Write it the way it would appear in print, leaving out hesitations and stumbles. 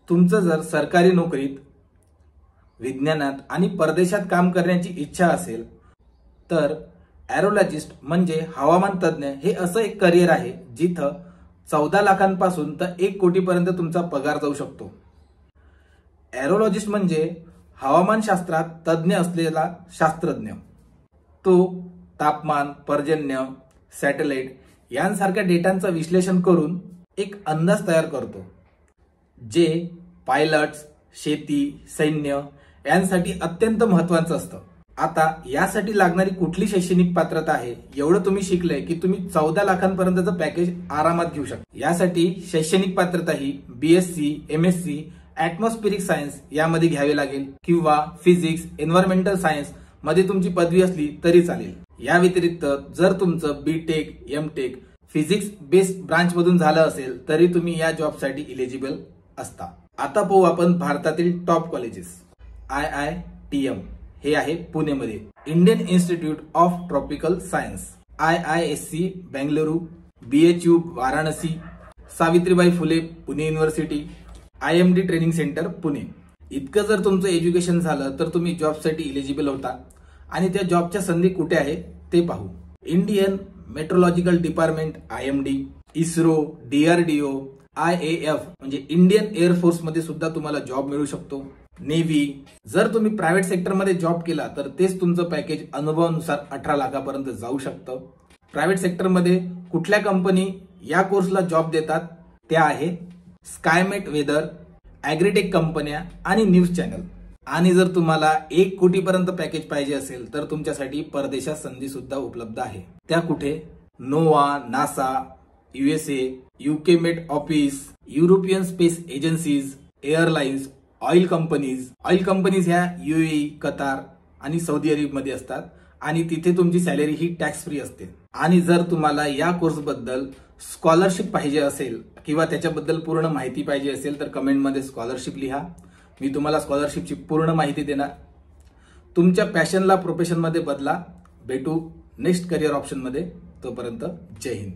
तुमचं जर सरकारी नोकरीत, विज्ञानात आणि परदेशात काम करण्याची इच्छा असेल तर एरोलॉजिस्ट म्हणजे हवामान तज्ञ हे असं एक करिअर आहे जिथं 14 लाखांपासून तर 1 कोटीपर्यंत तुमचा पगार जाऊ शकतो। एरोलॉजिस्ट म्हणजे हवामानशास्त्रात तज्ञ असलेला शास्त्रज्ञ। तो तापमान, पर्जन्य, सॅटेलाइट यांसारख्या डेटांचं विश्लेषण करून एक अंदाज तयार करतो, जे पायलट्स, शेती, सैन्य यांसाठी अत्यंत महत्त्वाचं असतं। आता यासाठी लागणारी कुठली शैक्षणिक पात्रता आहे, एवढं तुम्ही शिकले की तुम्ही 14 लाखांपर्यंतचं पॅकेज आरामात घेऊ शकता। यासाठी शैक्षणिक पात्रता ही BSc, MSc, ॲटमॉस्फेरिक सायन्स यामध्ये घ्यावी लागेल किंवा फिजिक्स, एन्व्हायरमेंटल सायन्स मध्ये तुमची पदवी असली तरी चालेल। या व्यतिरिक्त जर तुमचं BTech, MTech physics based branch मधून झालं असेल तरी तुम्ही या जॉबसाठी इलिजिबल असता। आता पाहू आपण भारतातील टॉप कॉलेजेस। IITM हे आहे पुणेमध्ये, Indian institute of tropical science, IISc Bengaluru, BHU Varanasi, Savitribai Phule Pune university, IMD training centre Pune. इतकं जर तुमचं एज्युकेशन झालं तर तुम्ही जॉबसाठी इलिजिबल होता। आणि त्या जॉबच्या संधी कुठे आहे ते पाहू। Indian metrological department IMD, ISRO, DRDO, IAF म्हणजे इंडियन एअरफोर्स मध्ये सुद्धा तुम्हाला जॉब मिळू शकतो। नेव्ही, जर तुम्ही प्रायव्हेट सेक्टर मध्ये जॉब केला तर तेच तुमचं पॅकेज अनुभवानुसार 18 लाखापर्यंत जाऊ शकतं। प्रायव्हेट सेक्टर मध्ये कुठल्या कंपनी या कोर्सला जॉब देतात त्या आहे स्कायमेट वेदर, ॲग्रीटेक कंपन्या आणि न्यूज चॅनल। आणि जर तुम्हाला 1 कोटीपर्यंत पॅकेज पाहिजे असेल तर तुमच्यासाठी परदेशात संधी सुद्धा उपलब्ध आहे। त्या कुठे? नोवा, NASA, USA, UK Met office, European space agencies, airlines, oil companies ह्या UAE, कतार आणि सौदी अरेब मध्ये असतात आणि तिथे तुमची सॅलरी ही टॅक्स फ्री असते। आणि जर तुम्हाला या कोर्स बद्दल स्कॉलरशिप पाहिजे असेल किंवा त्याच्याबद्दल पूर्ण माहिती पाहिजे असेल तर कमेंट मध्ये स्कॉलरशिप लिहा, मी तुम्हाला स्कॉलरशिपची पूर्ण माहिती देणार। तुमच्या पॅशनला प्रोफेशन मध्ये बदला। भेटू नेक्स्ट करिअर ऑप्शन मध्ये, तोपर्यंत जय हिंद।